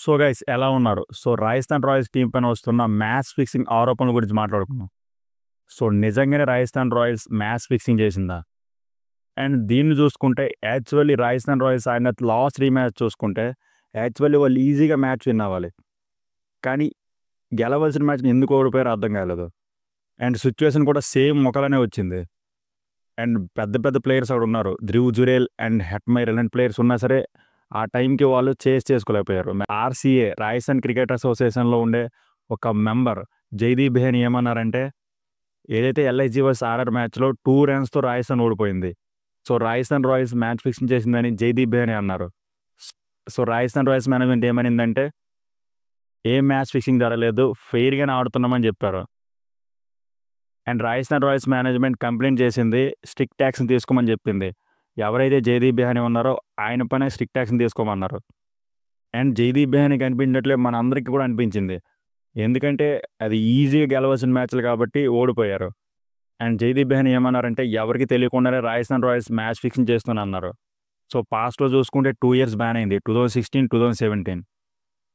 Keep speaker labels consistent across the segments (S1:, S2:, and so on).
S1: So guys ఎలా ఉన్నారు? So Rajasthan Royals team పైన వస్తున్న మ్యాచ్ ఫిక్సింగ్ ఆరోపణల గురించి మాట్లాడుకుందాం. సో నిజంగానే రాజస్థాన్ రాయల్స్ మ్యాచ్ ఫిక్సింగ్ చేసిందా? అండ్ దీన్ని చూసుకుంటే యాక్చువల్లీ రాజస్థాన్ రాయల్స్ ఆడిన లాస్ట్ రీమ్యాచ్ చూసుకుంటే యాక్చువల్లీ వాళ్ళు ఈజీగా మ్యాచ్ విన్ అవ్వాలి. కానీ గెలవలసిన మ్యాచ్ని ఎందుకు ఓడిపోయారో అర్థం కాలేదు. అండ్ సిచ్యువేషన్ కూడా సేమ్ మొక్కలనే వచ్చింది. అండ్ పెద్ద పెద్ద ప్లేయర్స్ అక్కడ ఉన్నారు. ధ్రువ్ జురేల్ అండ్ హెట్మైర్ ఇలాంటి ప్లేయర్స్ ఉన్నా సరే ఆ టైంకి వాళ్ళు చేసుకోలేకపోయారు. ఆర్సీఏ రాజస్థాన్ క్రికెట్ అసోసియేషన్లో ఉండే ఒక మెంబర్ జైదీప్ బెహ్ని ఏమన్నారంటే, ఏదైతే ఎల్ఐజీ వర్సెస్ ఆర్ఆర్ మ్యాచ్లో 2 runsతో రాజస్థాన్ ఓడిపోయింది. So Rajasthan Royals match fixing చేసిందని జైదీప్ బెహ్ని అన్నారు. సో రాజస్థాన్ రాయల్స్ మేనేజ్మెంట్ ఏమనిందంటే, ఏ మ్యాచ్ ఫిక్సింగ్ జరగలేదు, ఫెయిర్గానే ఆడుతున్నామని చెప్పారు. And Rajasthan Royals management complaint చేసింది, స్ట్రిక్ట్ యాక్షన్ తీసుకోమని చెప్పింది. ఎవరైతే జైదీప్ బెహ్ని ఉన్నారో ఆయన పైన స్ట్రిక్ట్ యాక్షన్ తీసుకోమన్నారు. అండ్ జైదీప్ బెహ్ని కనిపించినట్లే మన అందరికీ కూడా అనిపించింది. ఎందుకంటే అది ఈజీగా గెలవాల్సిన మ్యాచ్లు కాబట్టి ఓడిపోయారు. అండ్ జైదీప్ బెహ్ని ఏమన్నారంటే, ఎవరికి తెలియకుండానే రాజస్థాన్ రాయల్స్ మ్యాచ్ ఫిక్సింగ్ చేస్తున్నా అన్నారు. సో పాస్ట్లో చూసుకుంటే 2 years బ్యాన్ అయింది, 2016, 2017.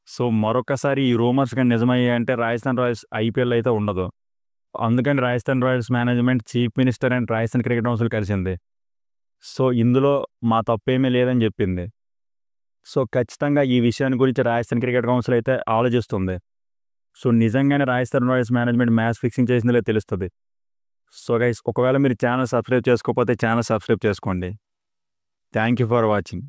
S1: సో మరొకసారి ఈ రూమర్స్ కానీ నిజమయ్యాయంటే రాజస్థాన్ రాయల్స్ ఐపీఎల్ అయితే ఉండదు. అందుకని Rajasthan Royals management chief minister and Rajasthan cricket council కలిసింది. సో ఇందులో మా తప్పేమీ లేదని చెప్పింది. సో ఖచ్చితంగా ఈ విషయాన్ని గురించి రాజస్థాన్ క్రికెట్ కౌన్సిల్ అయితే ఆలోచిస్తుంది. సో నిజంగానే Rajasthan Royals management match fixing చేసిందిలే తెలుస్తుంది. సో గైస్, ఒకవేళ మీరు ఛానల్ సబ్స్క్రైబ్ చేసుకోకపోతే ఛానల్ సబ్స్క్రైబ్ చేసుకోండి. Thank you for watching.